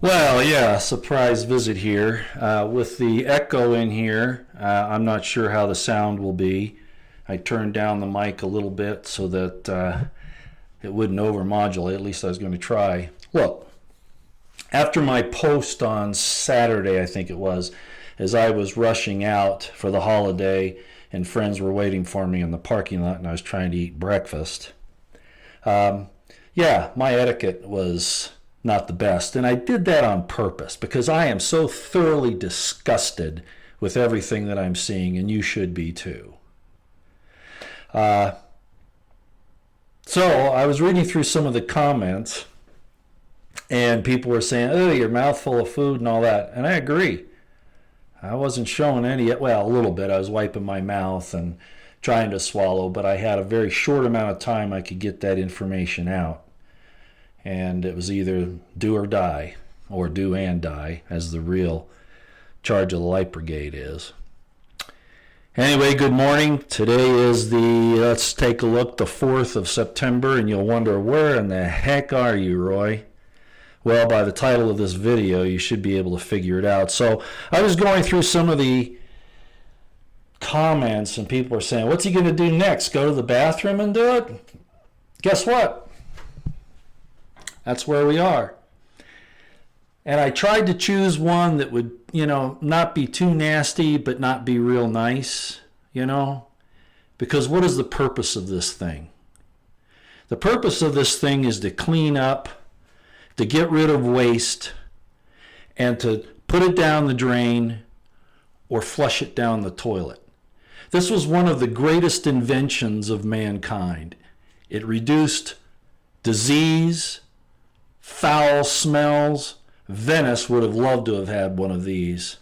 Well, yeah, surprise visit here. With the echo in here, I'm not sure how the sound will be. I turned down the mic a little bit so that it wouldn't overmodulate. At least I was going to try. Look, after my post on Saturday, I think it was, as I was rushing out for the holiday and friends were waiting for me in the parking lot and I was trying to eat breakfast. Yeah, my etiquette was not the best. And I did that on purpose because I am so thoroughly disgusted with everything that I'm seeing, and you should be too. So I was reading through some of the comments, and people were saying, oh, your mouth full of food and all that. And I agree. I wasn't showing any, well, a little bit. I was wiping my mouth and trying to swallow, but I had a very short amount of time I could get that information out. And it was either do or die, or do and die, as the real charge of the Light Brigade is. Anyway, good morning. Today is let's take a look, the 4th of September, and you'll wonder, where in the heck are you, Roy? Well, by the title of this video, you should be able to figure it out. So I was going through some of the comments, and people were saying, what's he going to do next? Go to the bathroom and do it? Guess what? That's where we are. And I tried to choose one that would, not be too nasty, but not be real nice, because what is the purpose of this thing? The purpose of this thing is to clean up, to get rid of waste, and to put it down the drain or flush it down the toilet. This was one of the greatest inventions of mankind. It reduced disease, foul smells. Venice would have loved to have had one of these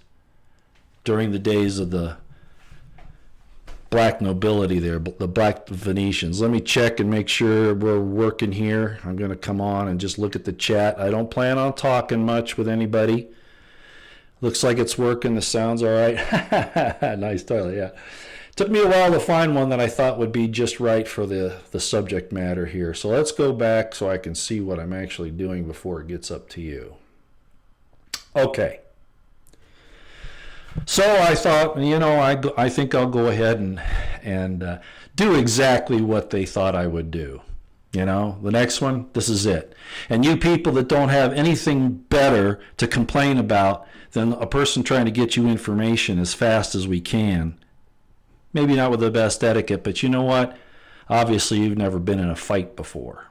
during the days of the black nobility there, the black Venetians. Let me check and make sure we're working here. I'm going to come on and just look at the chat. I don't plan on talking much with anybody. Looks like it's working. The sound's all right. Nice toilet, yeah. Took me a while to find one that I thought would be just right for the subject matter here. So let's go back so I can see what I'm actually doing before it gets up to you. Okay. So I thought, I think I'll go ahead and do exactly what they thought I would do. The next one, this is it. And you people that don't have anything better to complain about than a person trying to get you information as fast as we can. Maybe not with the best etiquette, but you know what? Obviously, you've never been in a fight before.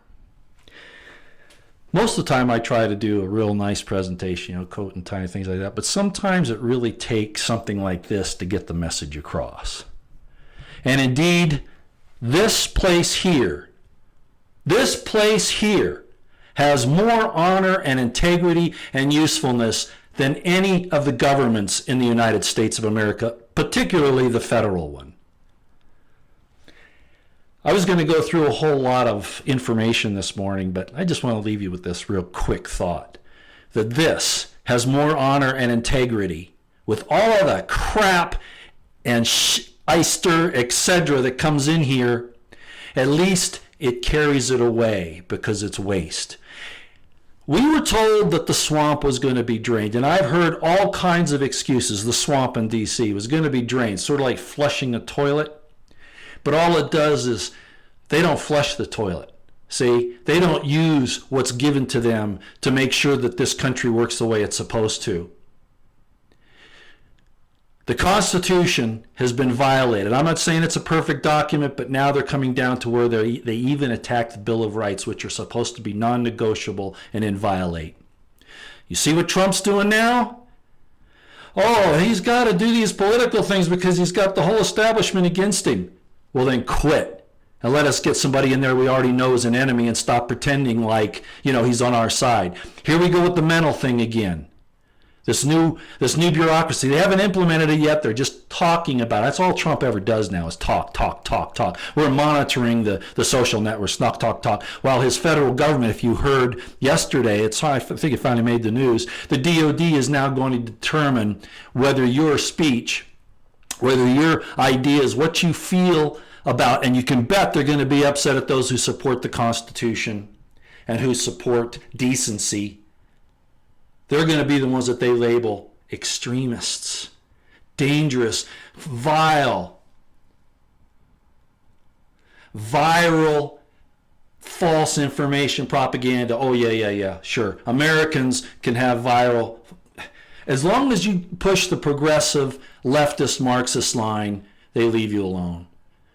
Most of the time, I try to do a real nice presentation, coat and tie, things like that. But sometimes it really takes something like this to get the message across. And indeed, this place here has more honor and integrity and usefulness than any of the governments in the United States of America, particularly the federal one. I was going to go through a whole lot of information this morning, but I just want to leave you with this real quick thought, that this has more honor and integrity with all of the crap and eyster, etc. that comes in here. At least it carries it away because it's waste. We were told that the swamp was going to be drained, and I've heard all kinds of excuses. The swamp in D.C. was going to be drained, sort of like flushing a toilet. But all it does is they don't flush the toilet. See, they don't use what's given to them to make sure that this country works the way it's supposed to. The Constitution has been violated. I'm not saying it's a perfect document, but now they're coming down to where they even attack the Bill of Rights, which are supposed to be non-negotiable and inviolate. You see what Trump's doing now? Oh, he's got to do these political things because he's got the whole establishment against him. Well, then quit and let us get somebody in there we already know is an enemy and stop pretending like, he's on our side. Here we go with the mental thing again. This new bureaucracy, they haven't implemented it yet. They're just talking about it. That's all Trump ever does now is talk. We're monitoring the social networks, talk. While his federal government, if you heard yesterday, I think it finally made the news, the DOD is now going to determine whether your speech, whether your ideas, what you feel about, and you can bet they're going to be upset at those who support the Constitution and who support decency They're going to be the ones that they label extremists, dangerous, vile, viral, false information propaganda. Oh, yeah, sure. Americans can have viral. As long as you push the progressive, leftist, Marxist line, they leave you alone.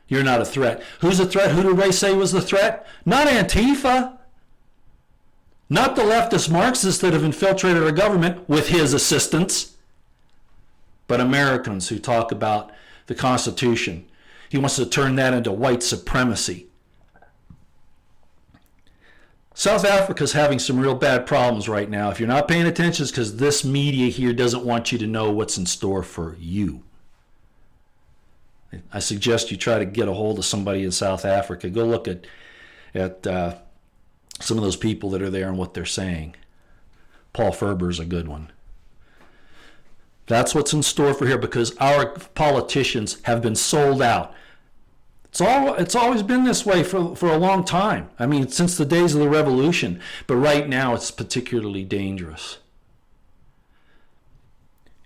You're not a threat. Who's a threat? Who did Ray say was the threat? Not Antifa. Not the leftist Marxists that have infiltrated our government with his assistance, but Americans who talk about the Constitution. He wants to turn that into white supremacy. South Africa's having some real bad problems right now. If you're not paying attention, it's because this media here doesn't want you to know what's in store for you. I suggest you try to get a hold of somebody in South Africa. Go look at some of those people that are there and what they're saying. Paul Ferber's a good one. That's what's in store for here, because our politicians have been sold out. It's always been this way for a long time. I mean, since the days of the revolution. But right now, it's particularly dangerous.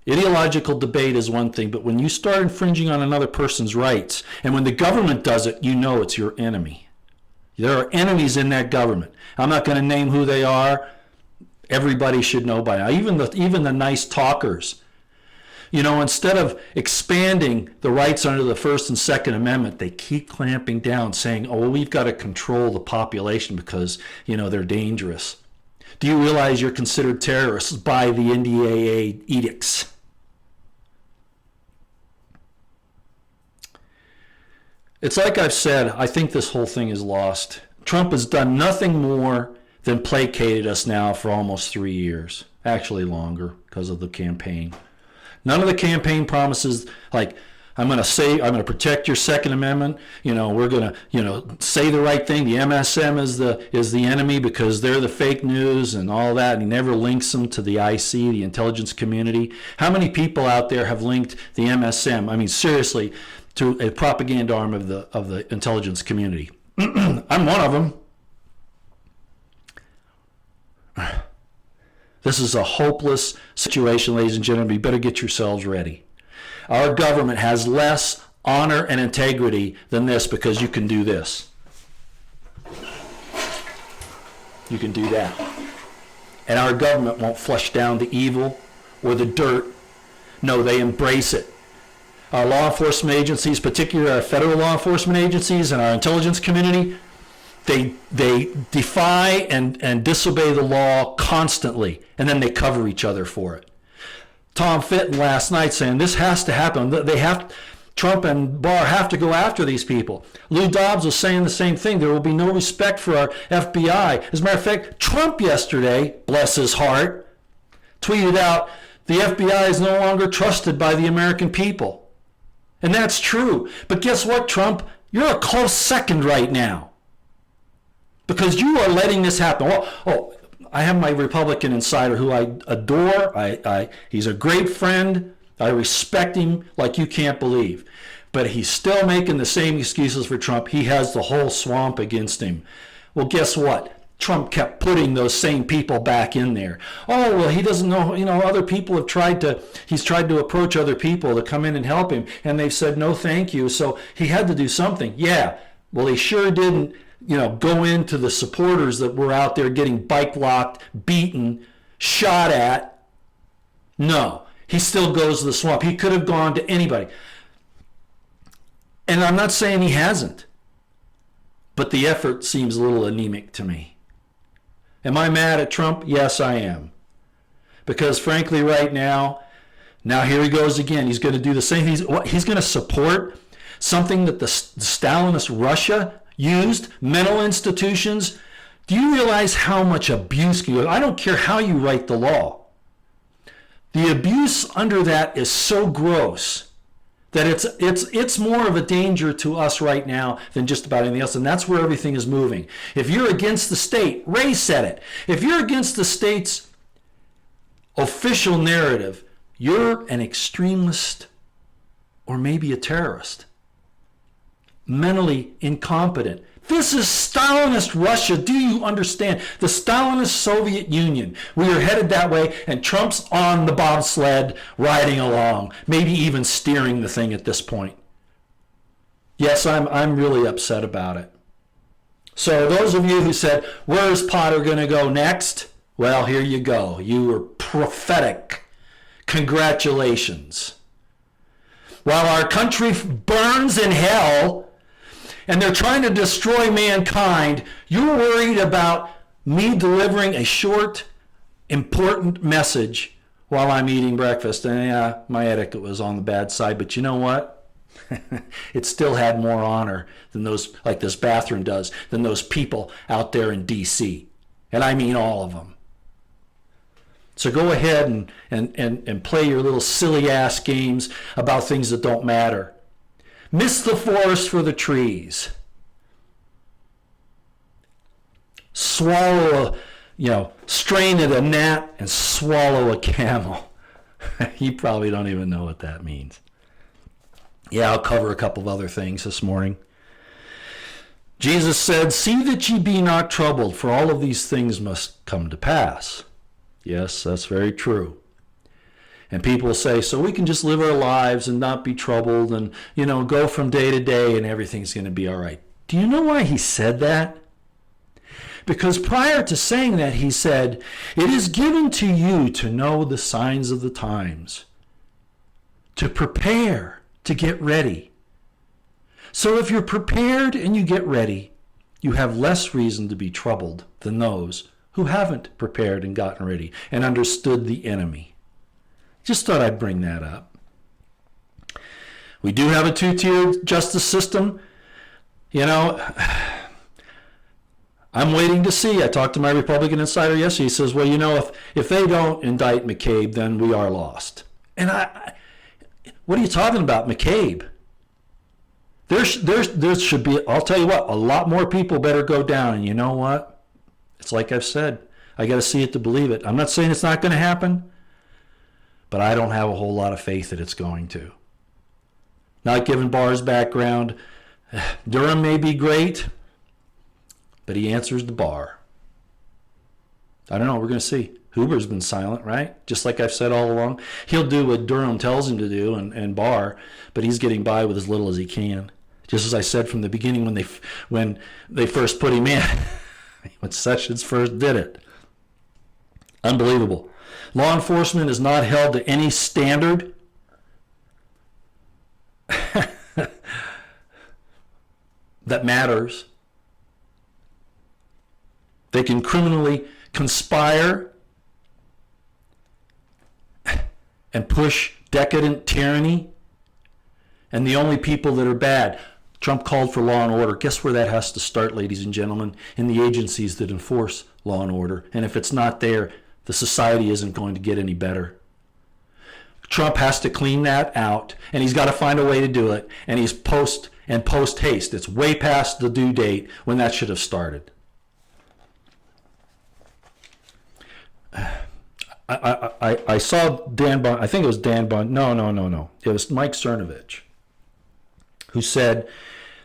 Ideological debate is one thing, but when you start infringing on another person's rights, and when the government does it, you know it's your enemy. There are enemies in that government. I'm not going to name who they are. Everybody should know by now. Even the nice talkers. You know, instead of expanding the rights under the First and Second Amendment, they keep clamping down, saying, oh, well, we've got to control the population because, you know, they're dangerous. Do you realize you're considered terrorists by the NDAA edicts? It's like I've said, I think this whole thing is lost. Trump has done nothing more than placated us now for almost 3 years. Actually longer because of the campaign. None of the campaign promises, like, I'm going to protect your Second Amendment. You know, we're going to, say the right thing. The MSM is the enemy because they're the fake news and all that. And he never links them to the IC, the intelligence community. How many people out there have linked the MSM? I mean, seriously, to a propaganda arm of the intelligence community. I'm one of them. This is a hopeless situation, ladies and gentlemen. You better get yourselves ready. Our government has less honor and integrity than this because you can do this. You can do that. And our government won't flush down the evil or the dirt. No, they embrace it. Our law enforcement agencies, particularly our federal law enforcement agencies and our intelligence community, they defy and disobey the law constantly, and then they cover each other for it. Tom Fitton last night saying this has to happen. Trump and Barr have to go after these people. Lou Dobbs was saying the same thing. There will be no respect for our FBI. As a matter of fact, Trump yesterday, bless his heart, tweeted out, the FBI is no longer trusted by the American people. And that's true. But guess what, Trump? You're a close second right now. Because you are letting this happen. I have my Republican insider who I adore. He's a great friend. I respect him like you can't believe. But he's still making the same excuses for Trump. He has the whole swamp against him. Well, guess what? Trump kept putting those same people back in there. Oh, well, he doesn't know, other people he's tried to approach other people to come in and help him, and they've said no thank you, so he had to do something. Yeah, well, he sure didn't, go into the supporters that were out there getting bike locked, beaten, shot at. No, he still goes to the swamp. He could have gone to anybody. And I'm not saying he hasn't, but the effort seems a little anemic to me. Am I mad at Trump? Yes, I am. Because frankly, right now here he goes again. He's going to do the same thing. He's going to support something that the Stalinist Russia used, mental institutions. Do you realize how much abuse can go? I don't care how you write the law. The abuse under that is so gross that it's more of a danger to us right now than just about anything else, and that's where everything is moving. If you're against the state, Ray said it, if you're against the state's official narrative, you're an extremist or maybe a terrorist, mentally incompetent, this is Stalinist Russia. Do you understand? The Stalinist Soviet Union. We are headed that way, and Trump's on the bobsled riding along, maybe even steering the thing at this point. Yes, I'm really upset about it. So those of you who said, where's Potter going to go next? Well, here you go. You were prophetic. Congratulations. While our country burns in hell and they're trying to destroy mankind, you're worried about me delivering a short, important message while I'm eating breakfast. And yeah, my etiquette was on the bad side, but you know what? It still had more honor than those, like this bathroom does, than those people out there in D.C. And I mean all of them. So go ahead and play your little silly ass games about things that don't matter. Miss the forest for the trees. Swallow strain at a gnat and swallow a camel. You probably don't even know what that means. Yeah, I'll cover a couple of other things this morning. Jesus said, "See that ye be not troubled, for all of these things must come to pass." Yes, that's very true. And people say, so we can just live our lives and not be troubled and, go from day to day and everything's going to be all right. Do you know why he said that? Because prior to saying that, he said, it is given to you to know the signs of the times, to prepare, to get ready. So if you're prepared and you get ready, you have less reason to be troubled than those who haven't prepared and gotten ready and understood the enemy. Just thought I'd bring that up. We do have a two-tiered justice system. I'm waiting to see. I talked to my Republican insider yesterday. He says, well, if they don't indict McCabe, then we are lost. And what are you talking about, McCabe? There should be, I'll tell you what, a lot more people better go down. And you know what? It's like I've said, I got to see it to believe it. I'm not saying it's not going to happen, but I don't have a whole lot of faith that it's going to. Not given Barr's background, Durham may be great, but he answers the bar. I don't know, we're going to see. Huber's been silent, right? Just like I've said all along. He'll do what Durham tells him to do and Barr, but he's getting by with as little as he can. Just as I said from the beginning when they first put him in. When Sessions first did it. Unbelievable. Law enforcement is not held to any standard. That matters. They can criminally conspire and push decadent tyranny. And the only people that are bad, Trump called for law and order. Guess where that has to start, ladies and gentlemen? In the agencies that enforce law and order. And if it's not there, the society isn't going to get any better. Trump has to clean that out, and he's got to find a way to do it. And he's post haste. It's way past the due date when that should have started. I saw Dan Bond. I think it was Dan Bond. No. It was Mike Cernovich, who said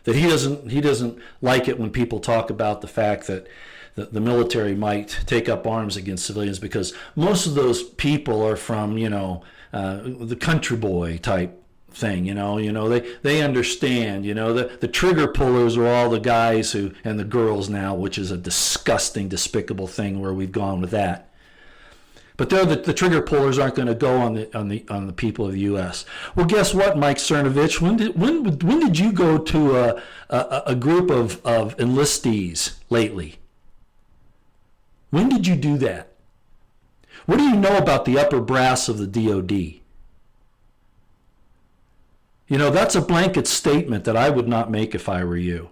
that he doesn't like it when people talk about the fact that the military might take up arms against civilians because most of those people are from the country boy type thing. They understand. The trigger pullers are all the guys and the girls now, which is a disgusting, despicable thing where we've gone with that. But the trigger pullers aren't going to go on the people of the U.S. Well, guess what, Mike Cernovich? When did you go to a group of enlistees lately? When did you do that? What do you know about the upper brass of the DOD? That's a blanket statement that I would not make if I were you.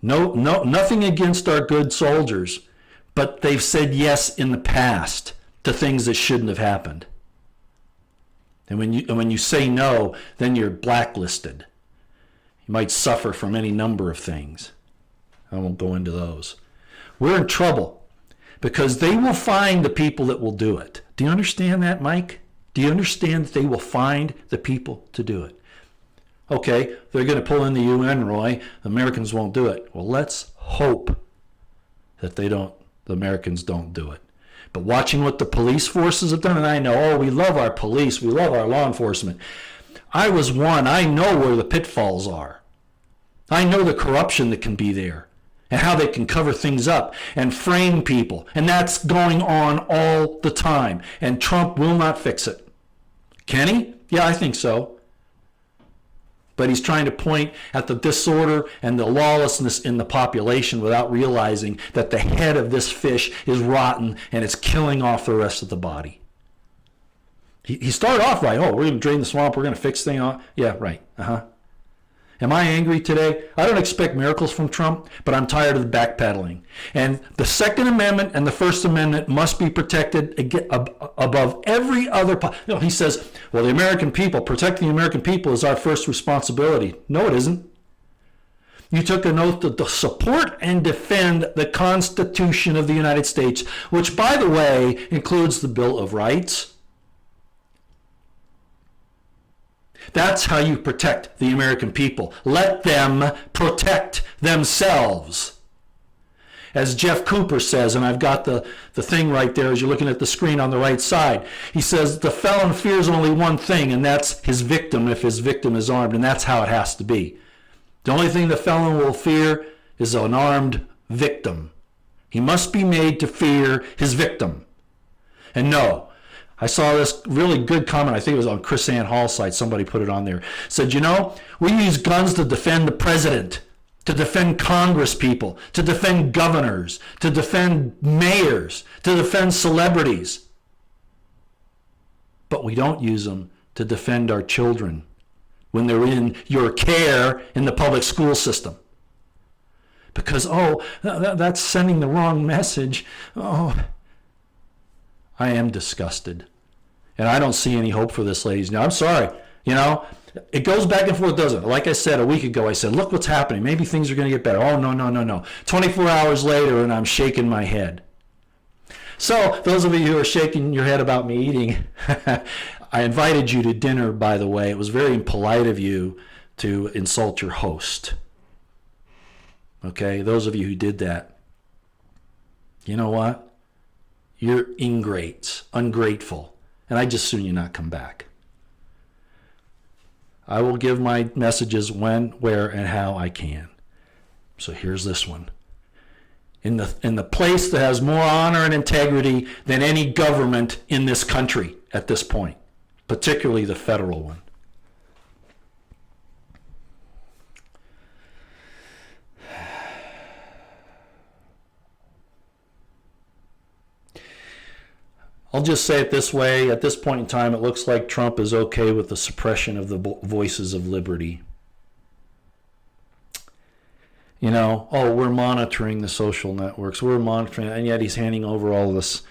No, nothing against our good soldiers, but they've said yes in the past to things that shouldn't have happened. And when you say no, then you're blacklisted. You might suffer from any number of things. I won't go into those. We're in trouble because they will find the people that will do it. Do you understand that, Mike? Do you understand that they will find the people to do it? Okay, they're going to pull in the UN, Roy. The Americans won't do it. Well, let's hope that the Americans don't do it. But watching what the police forces have done, and I know, oh, we love our police, we love our law enforcement. I was one, I know where the pitfalls are. I know the corruption that can be there and how they can cover things up and frame people. And that's going on all the time. And Trump will not fix it. Can he? Yeah, I think so. But he's trying to point at the disorder and the lawlessness in the population without realizing that the head of this fish is rotten and it's killing off the rest of the body. He started off right. Oh, we're going to drain the swamp. We're going to fix things on. Yeah, right. Am I angry today? I don't expect miracles from Trump, but I'm tired of the backpedaling. And the Second Amendment and the First Amendment must be protected above every other. He says, well, the American people, protecting the American people is our first responsibility. No, it isn't. You took an oath to support and defend the Constitution of the United States, which, by the way, includes the Bill of Rights. That's how you protect the American people. Let them protect themselves. As Jeff Cooper says, and I've got the thing right there as you're looking at the screen on the right side, he says the felon fears only one thing, and that's his victim if his victim is armed, and that's how it has to be. The only thing the felon will fear is an armed victim. He must be made to fear his victim. And no, I saw this really good comment, I think it was on Chris Ann Hall's site, somebody put it on there. Said, we use guns to defend the president, to defend Congress people, to defend governors, to defend mayors, to defend celebrities. But we don't use them to defend our children when they're in your care in the public school system. Because, that's sending the wrong message. I am disgusted. And I don't see any hope for this, ladies. Now, I'm sorry. It goes back and forth, doesn't it? Like I said a week ago, I said, look what's happening. Maybe things are going to get better. Oh, no. 24 hours later, and I'm shaking my head. So, those of you who are shaking your head about me eating, I invited you to dinner, by the way. It was very impolite of you to insult your host. Okay? Those of you who did that, you know what? You're ingrates, ungrateful, and I just soon you not come back. I will give my messages when, where, and how I can. So here's this one. In the place that has more honor and integrity than any government in this country at this point, particularly the federal one. I'll just say it this way. At this point in time, it looks like Trump is okay with the suppression of the voices of liberty. We're monitoring the social networks. We're monitoring, and yet he's handing over all of this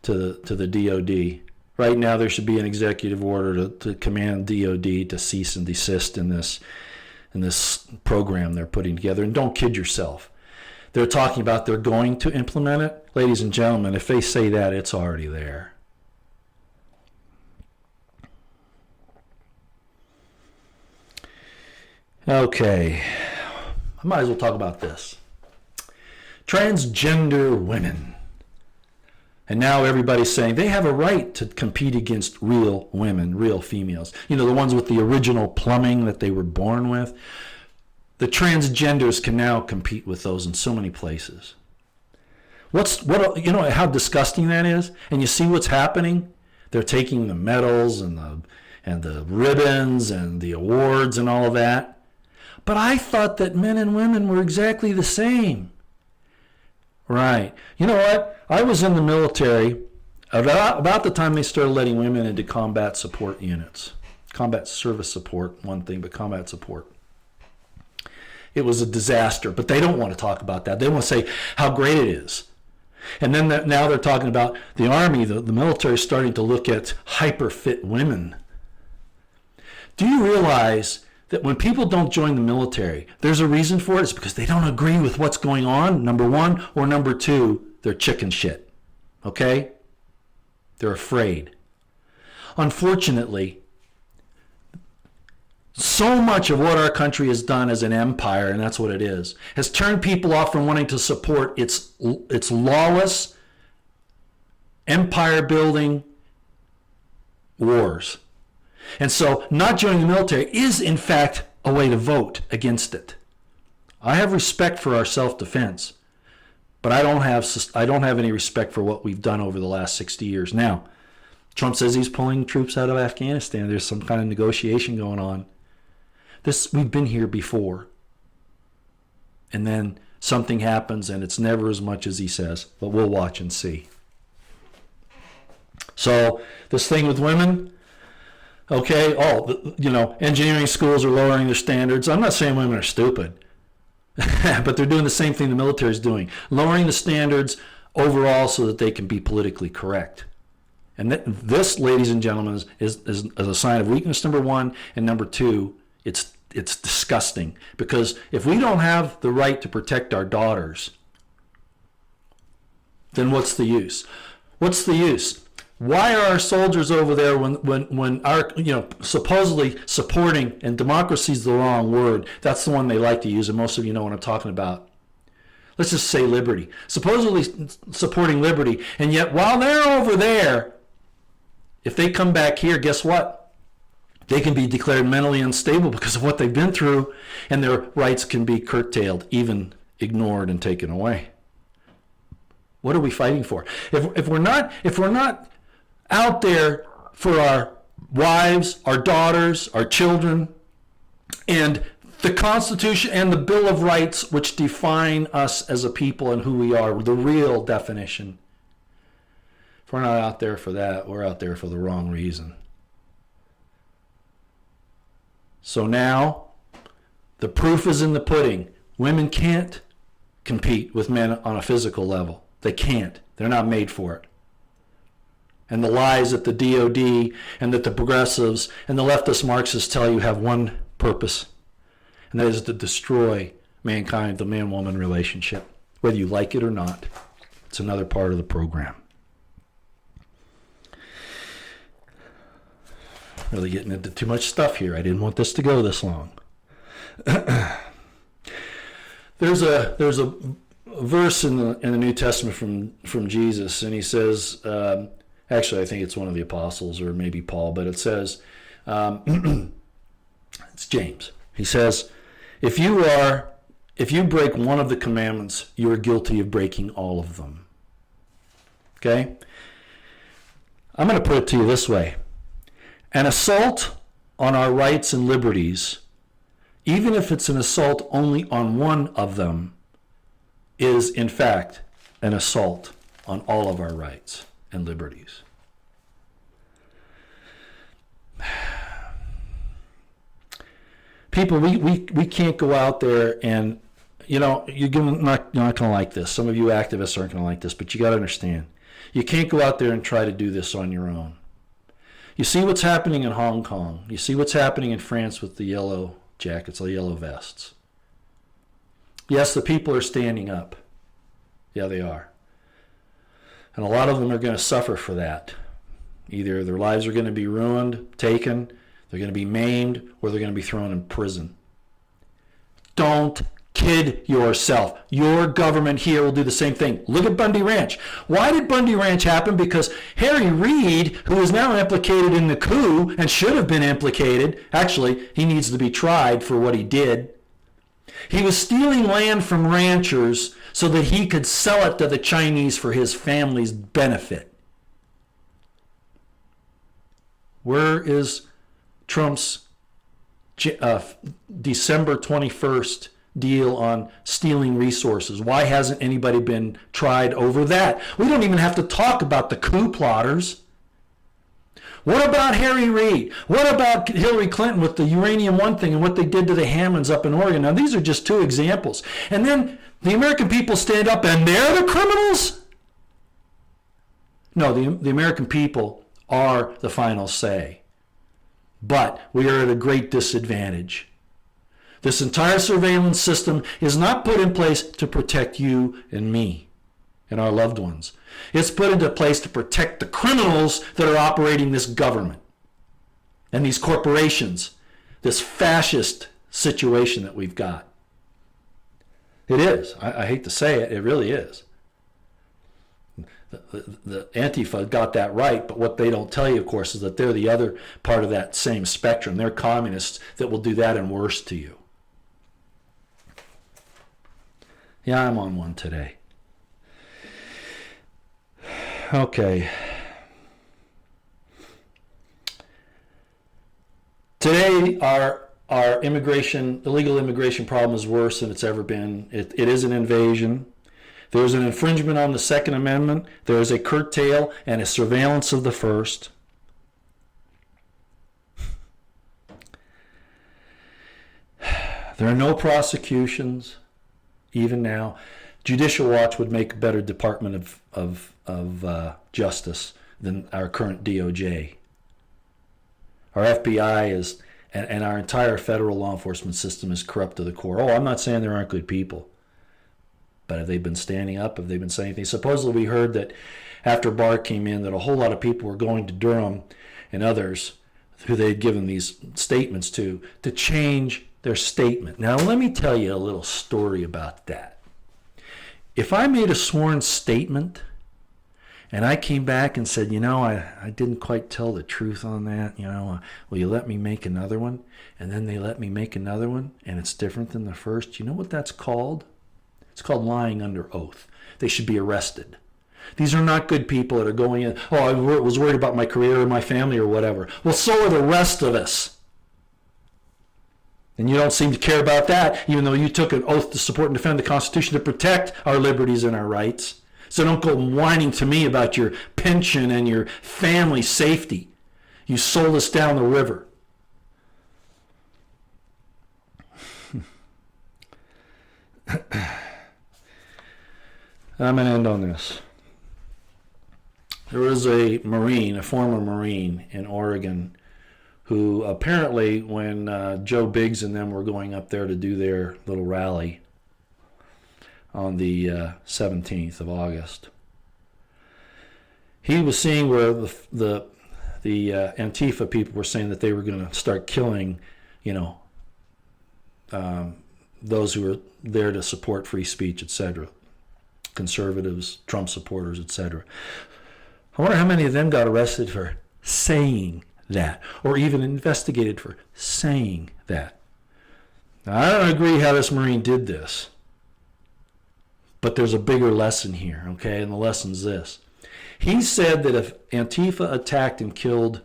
to the DOD. Right now, there should be an executive order to command DOD to cease and desist in this program they're putting together. And don't kid yourself. They're talking about they're going to implement it. Ladies and gentlemen, if they say that, it's already there. Okay. I might as well talk about this. Transgender women. And now everybody's saying they have a right to compete against real women, real females. The ones with the original plumbing that they were born with. The transgenders can now compete with those in so many places. How disgusting that is? And you see what's happening? They're taking the medals and the ribbons and the awards and all of that. But I thought that men and women were exactly the same. Right. You know what? I was in the military about the time they started letting women into combat support units. Combat service support, one thing, but combat support. It was a disaster, but they don't want to talk about that. They want to say how great it is. And then now they're talking about the Army, the military starting to look at hyper-fit women. Do you realize that when people don't join the military, there's a reason for it? It's because they don't agree with what's going on, number one, or number two, they're chicken shit. Okay? They're afraid. Unfortunately, So much of what our country has done as an empire, and that's what it is, has turned people off from wanting to support its lawless, empire-building wars. And so not joining the military is, in fact, a way to vote against it. I have respect for our self-defense, but I don't have any respect for what we've done over the last 60 years. Now, Trump says he's pulling troops out of Afghanistan. There's some kind of negotiation going on. We've been here before. And then something happens and it's never as much as he says, but we'll watch and see. So this thing with women, okay, engineering schools are lowering their standards. I'm not saying women are stupid, but they're doing the same thing the military is doing, lowering the standards overall so that they can be politically correct. And this, ladies and gentlemen, is a sign of weakness, number one, and number two, it's disgusting, because if we don't have the right to protect our daughters, then what's the use? What's the use? Why are our soldiers over there when our, supposedly supporting, and democracy is the wrong word, that's the one they like to use, and most of you know what I'm talking about. Let's just say liberty. Supposedly supporting liberty, and yet while they're over there, if they come back here, guess what? They can be declared mentally unstable because of what they've been through, and their rights can be curtailed, even ignored and taken away. What are we fighting for? If we're not out there for our wives, our daughters, our children, and the Constitution and the Bill of Rights, which define us as a people and who we are, the real definition. If we're not out there for that, we're out there for the wrong reason. So now, the proof is in the pudding. Women can't compete with men on a physical level. They can't. They're not made for it. And the lies that the DOD and that the progressives and the leftist Marxists tell you have one purpose, and that is to destroy mankind, the man-woman relationship, whether you like it or not. It's another part of the program. Really getting into too much stuff here. I didn't want this to go this long. There's a verse in the New Testament from Jesus, and he says, actually I think it's one of the apostles or maybe Paul, but it says, it's James. He says, if you break one of the commandments, you are guilty of breaking all of them. Okay? I'm going to put it to you this way. An assault on our rights and liberties, even if it's an assault only on one of them, is in fact an assault on all of our rights and liberties. People, we can't go out there and, you're not going to like this. Some of you activists aren't going to like this, but you got to understand. You can't go out there and try to do this on your own. You see what's happening in Hong Kong. You see what's happening in France with the yellow jackets, the yellow vests. Yes, the people are standing up. Yeah, they are. And a lot of them are going to suffer for that. Either their lives are going to be ruined, taken, they're going to be maimed, or they're going to be thrown in prison. Don't kid yourself. Your government here will do the same thing. Look at Bundy Ranch. Why did Bundy Ranch happen? Because Harry Reid, who is now implicated in the coup and should have been implicated, actually, he needs to be tried for what he did. He was stealing land from ranchers so that he could sell it to the Chinese for his family's benefit. Where is Trump's December 21st deal on stealing resources? Why hasn't anybody been tried over that? We don't even have to talk about the coup plotters. What about Harry Reid? What about Hillary Clinton with the Uranium One thing and what they did to the Hammonds up in Oregon? Now, these are just two examples. And then the American people stand up and they're the criminals? No, the American people are the final say. But we are at a great disadvantage. This entire surveillance system is not put in place to protect you and me and our loved ones. It's put into place to protect the criminals that are operating this government and these corporations this fascist situation that we've got. It is. I hate to say it. It really is. The Antifa got that right, but what they don't tell you, of course, is that they're the other part of that same spectrum. They're communists that will do that and worse to you. Yeah, I'm on one today. Okay. Today, our illegal immigration problem is worse than it's ever been. It is an invasion. There is an infringement on the Second Amendment. There is a curtail and a surveillance of the First. There are no prosecutions, even now. Judicial Watch would make a better Department of Justice than our current DOJ. Our FBI is, and our entire federal law enforcement system is corrupt to the core. Oh, I'm not saying there aren't good people. But have they been standing up? Have they been saying things? Supposedly we heard that after Barr came in that a whole lot of people were going to Durham and others who they had given these statements to change their statement. Now let me tell you a little story about that. If I made a sworn statement and I came back and said, I didn't quite tell the truth on that, will you let me make another one? And then they let me make another one and it's different than the first. You know what that's called? It's called lying under oath. They should be arrested. These are not good people that are going in, I was worried about my career or my family or whatever. Well, so are the rest of us. And you don't seem to care about that, even though you took an oath to support and defend the Constitution to protect our liberties and our rights. So don't go whining to me about your pension and your family safety. You sold us down the river. I'm going to end on this. There was a former Marine in Oregon, who apparently when Joe Biggs and them were going up there to do their little rally on the 17th of August, he was seeing where the Antifa people were saying that they were going to start killing, those who were there to support free speech, etc. Conservatives, Trump supporters, etc. I wonder how many of them got arrested for saying that, or even investigated for saying that. Now, I don't agree how this Marine did this, but there's a bigger lesson here, okay? And the lesson's this. He said that if Antifa attacked and killed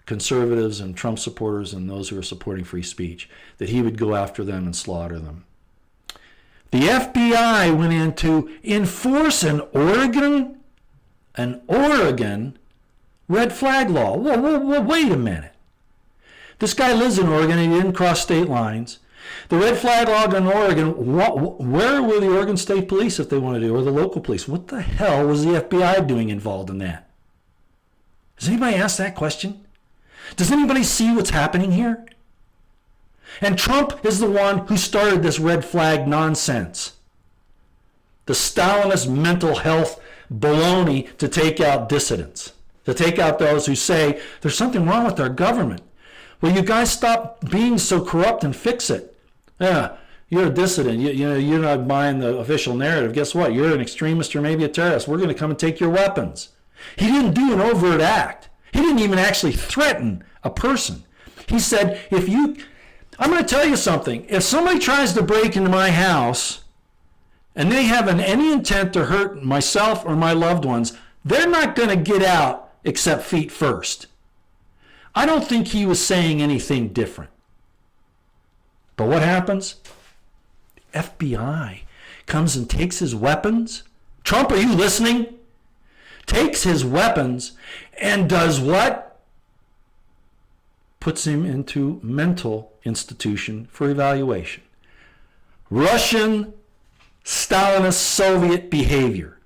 conservatives and Trump supporters and those who are supporting free speech, that he would go after them and slaughter them. The FBI went in to enforce an Oregon red flag law. Whoa, wait a minute. This guy lives in Oregon and he didn't cross state lines. The red flag law in Oregon, where were the Oregon State Police if they wanted to, or the local police? What the hell was the FBI doing involved in that? Does anybody ask that question? Does anybody see what's happening here? And Trump is the one who started this red flag nonsense. The Stalinist mental health baloney to take out dissidents, to take out those who say there's something wrong with our government. Well, you guys stop being so corrupt and fix it. Yeah, you're a dissident. You're not buying the official narrative. Guess what? You're an extremist or maybe a terrorist. We're going to come and take your weapons. He didn't do an overt act. He didn't even actually threaten a person. He said, I'm going to tell you something. If somebody tries to break into my house and they have any intent to hurt myself or my loved ones, they're not going to get out except feet first. I don't think he was saying anything different. But what happens? The FBI comes and takes his weapons. Trump, are you listening? Takes his weapons and does what? Puts him into mental institution for evaluation. Russian, Stalinist, Soviet behavior.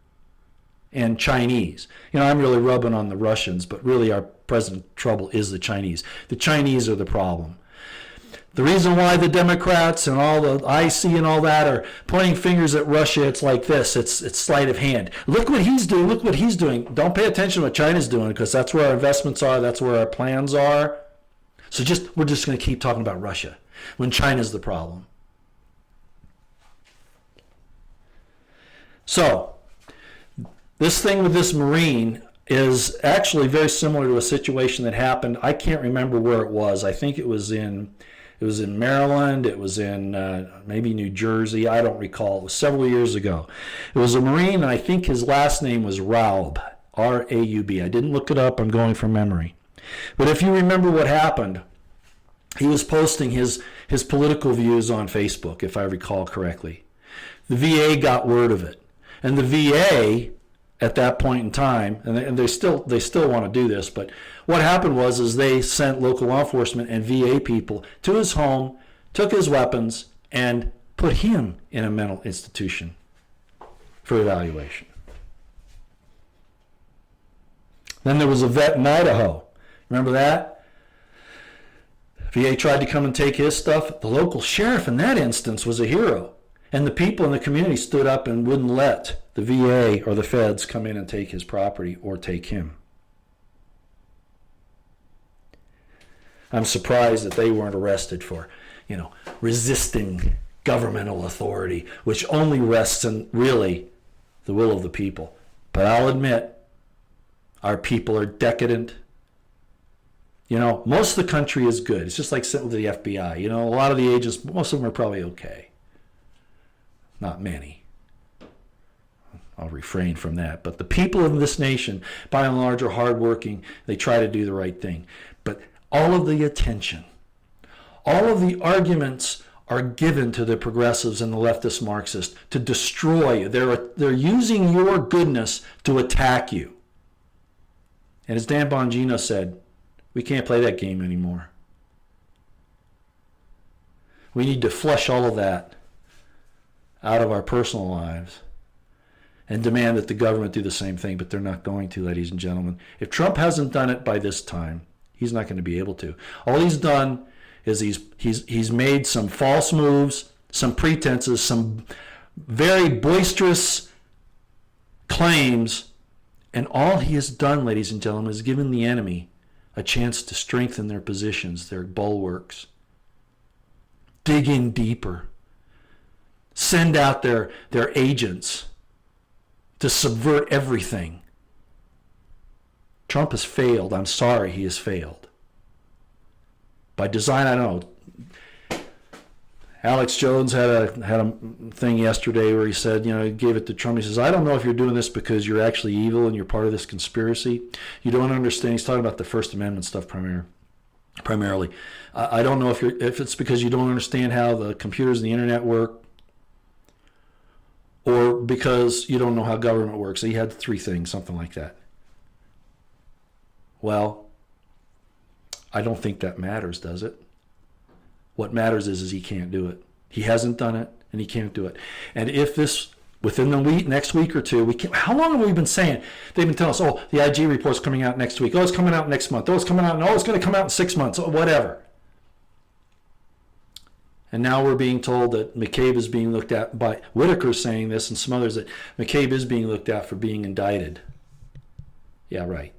And Chinese. I'm really rubbing on the Russians, but really our present trouble is the Chinese. The Chinese are the problem. The reason why the Democrats and all the IC and all that are pointing fingers at Russia, it's like this. It's sleight of hand. Look what he's doing. Look what he's doing. Don't pay attention to what China's doing because that's where our investments are. That's where our plans are. So we're just going to keep talking about Russia when China's the problem. So this thing with this Marine is actually very similar to a situation that happened. I can't remember where it was. I think it was in Maryland. It was in maybe New Jersey. I don't recall. It was several years ago. It was a Marine, and I think his last name was Raub, R-A-U-B. I didn't look it up. I'm going from memory. But if you remember what happened, he was posting his political views on Facebook, if I recall correctly. The VA got word of it. And the VA, at that point in time, and they still want to do this, but what happened was they sent local law enforcement and VA people to his home, took his weapons, and put him in a mental institution for evaluation. Then there was a vet in Idaho. Remember that? VA tried to come and take his stuff. The local sheriff in that instance was a hero. And the people in the community stood up and wouldn't let the VA or the feds come in and take his property or take him. I'm surprised that they weren't arrested for, resisting governmental authority, which only rests in really the will of the people. But I'll admit, our people are decadent. Most of the country is good. It's just like sitting with the FBI. A lot of the agents, most of them are probably okay. Not many. I'll refrain from that. But the people of this nation, by and large, are hardworking. They try to do the right thing. But all of the attention, all of the arguments are given to the progressives and the leftist Marxists to destroy you. They're using your goodness to attack you. And as Dan Bongino said, we can't play that game anymore. We need to flush all of that out of our personal lives and demand that the government do the same thing, but they're not going to, ladies and gentlemen. If Trump hasn't done it by this time, he's not going to be able to. All he's done is he's made some false moves, some pretenses, some very boisterous claims, and all he has done, ladies and gentlemen, is given the enemy a chance to strengthen their positions, their bulwarks, dig in deeper, send out their agents to subvert everything. Trump has failed. I'm sorry he has failed. By design, I don't know. Alex Jones had a thing yesterday where he said, he gave it to Trump. He says, I don't know if you're doing this because you're actually evil and you're part of this conspiracy. You don't understand. He's talking about the First Amendment stuff primarily. I don't know if it's because you don't understand how the computers and the internet work, or because you don't know how government works. He had three things, something like that. Well, I don't think that matters, does it? What matters is he can't do it. He hasn't done it, and he can't do it. And if this, within the next week or two, how long have we been saying? They've been telling us, the IG report's coming out next week. It's coming out next month. It's coming out, it's going to come out in 6 months, whatever. And now we're being told that McCabe is being looked at by Whitaker saying this and some others, that McCabe is being looked at for being indicted. Yeah, right.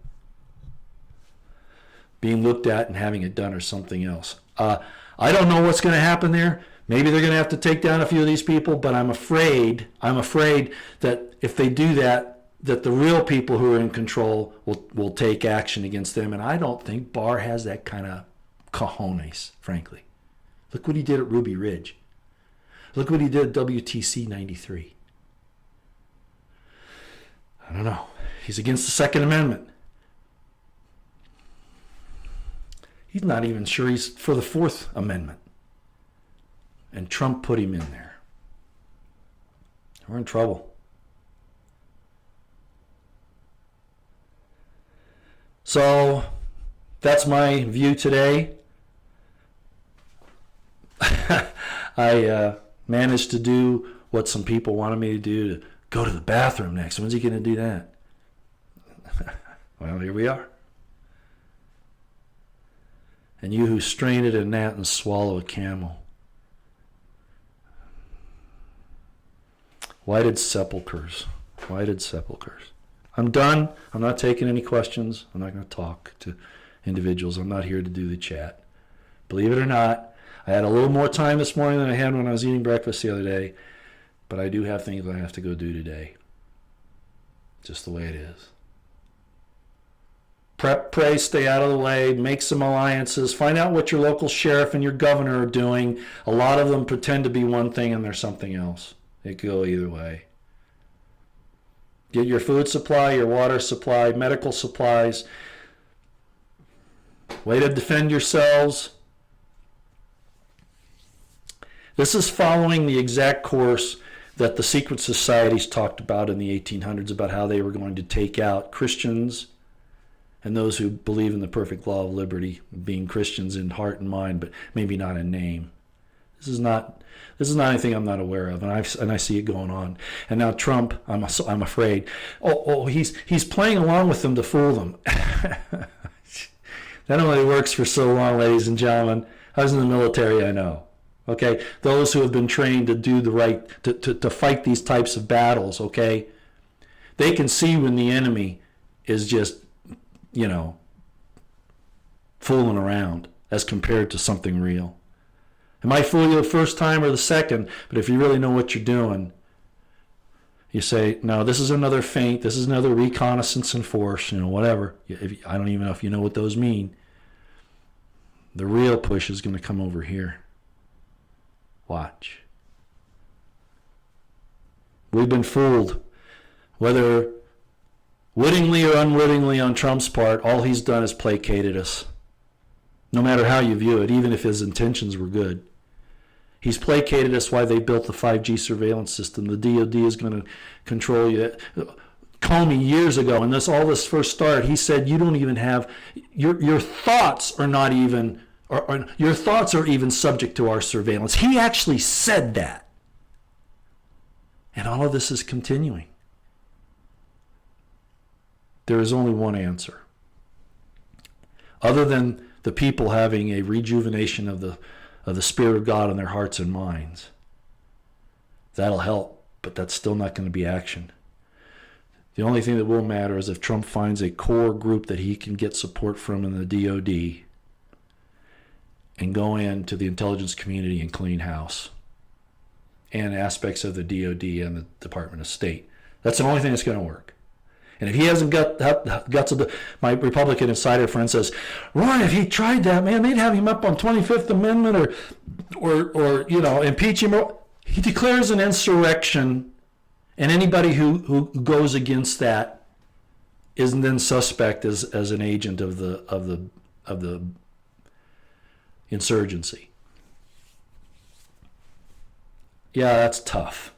Being looked at and having it done or something else. I don't know what's going to happen there. Maybe they're going to have to take down a few of these people, but I'm afraid that if they do that the real people who are in control will take action against them. And I don't think Barr has that kind of cojones, frankly. Look what he did at Ruby Ridge. Look what he did at WTC 93. I don't know. He's against the Second Amendment. He's not even sure he's for the Fourth Amendment. And Trump put him in there. We're in trouble. So that's my view today. I managed to do what some people wanted me to do, to go to the bathroom next. When's he going to do that? Well, here we are. And you who strain at a gnat and swallow a camel. Whited sepulchres. Whited sepulchres. I'm done. I'm not taking any questions. I'm not going to talk to individuals. I'm not here to do the chat. Believe it or not, I had a little more time this morning than I had when I was eating breakfast the other day, but I do have things I have to go do today. Just the way it is. Prep, pray, stay out of the way, make some alliances, find out what your local sheriff and your governor are doing. A lot of them pretend to be one thing and they're something else. It could go either way. Get your food supply, your water supply, medical supplies. Way to defend yourselves. This is following the exact course that the secret societies talked about in the 1800s about how they were going to take out Christians and those who believe in the perfect law of liberty, being Christians in heart and mind, but maybe not in name. This is not anything I'm not aware of, and I see it going on. And now Trump, I'm afraid, he's playing along with them to fool them. That only works for so long, ladies and gentlemen. I was in the military, I know. Okay, those who have been trained to do the right, to fight these types of battles, okay, they can see when the enemy is just, fooling around as compared to something real. It might fool you the first time or the second, but if you really know what you're doing, you say, no, this is another feint, this is another reconnaissance and force, whatever. I don't even know if you know what those mean. The real push is going to come over here. Watch. We've been fooled. Whether wittingly or unwittingly on Trump's part, all he's done is placated us. No matter how you view it, even if his intentions were good. He's placated us while they built the 5G surveillance system. The DOD is going to control you. Comey years ago, when all this first started, he said you don't even have, your thoughts are not even, or your thoughts are even subject to our surveillance. He actually said that. And all of this is continuing. There is only one answer. Other than the people having a rejuvenation of the Spirit of God in their hearts and minds. That'll help, but that's still not going to be action. The only thing that will matter is if Trump finds a core group that he can get support from in the DOD and go into the intelligence community and clean house and aspects of the DOD and the Department of State. That's the only thing that's going to work. And if he hasn't got guts of my Republican insider friend says, Ron, if he tried that, man, they'd have him up on 25th Amendment or impeach him. He declares an insurrection, and anybody who goes against that is then suspect as an agent of the insurgency. Yeah, that's tough.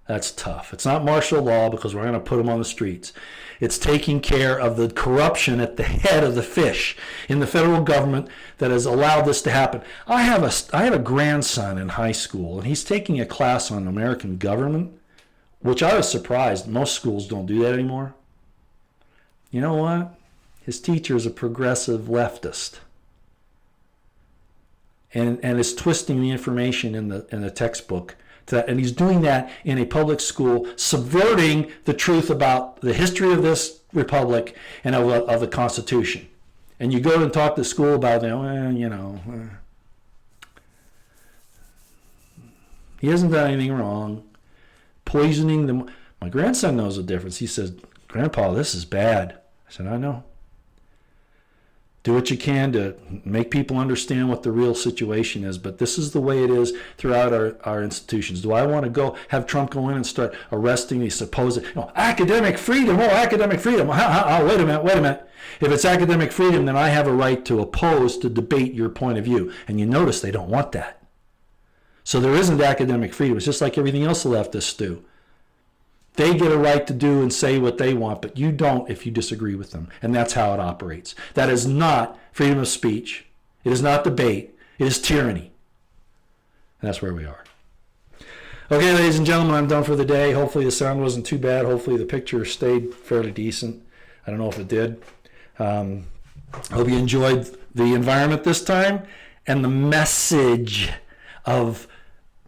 That's tough. It's not martial law because we're going to put them on the streets. It's taking care of the corruption at the head of the fish in the federal government that has allowed this to happen. I have a grandson in high school, and he's taking a class on American government, which I was surprised. Most schools don't do that anymore. You know what? His teacher is a progressive leftist, and is twisting the information in the textbook. And he's doing that in a public school, subverting the truth about the history of this republic and of the Constitution. And you go and talk to school about them, he hasn't done anything wrong. Poisoning them. My grandson knows the difference. He says, Grandpa, this is bad. I said, I know. Do what you can to make people understand what the real situation is, but this is the way it is throughout our institutions. Do I want to go have Trump go in and start arresting these supposed academic freedom? Oh, academic freedom. Wait a minute. If it's academic freedom, then I have a right to oppose, to debate your point of view. And you notice they don't want that. So there isn't academic freedom. It's just like everything else the leftists do. They get a right to do and say what they want, but you don't if you disagree with them. And that's how it operates. That is not freedom of speech. It is not debate. It is tyranny. And that's where we are. Okay, ladies and gentlemen, I'm done for the day. Hopefully the sound wasn't too bad. Hopefully the picture stayed fairly decent. I don't know if it did. I hope you enjoyed the environment this time and the message of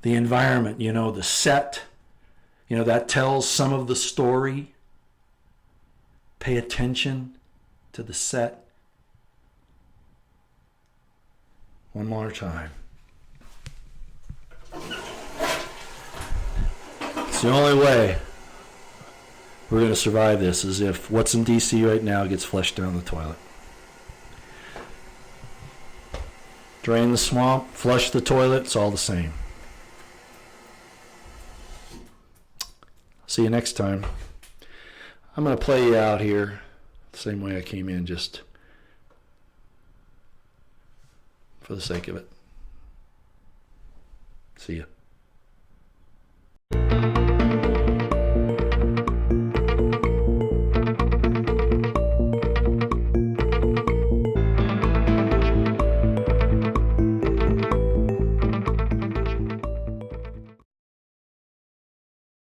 the environment, the set. That tells some of the story. Pay attention to the set. One more time. It's the only way we're going to survive this, is if what's in DC right now gets flushed down the toilet. Drain the swamp, flush the toilet, it's all the same. See you next time. I'm going to play you out here the same way I came in, just for the sake of it. See ya.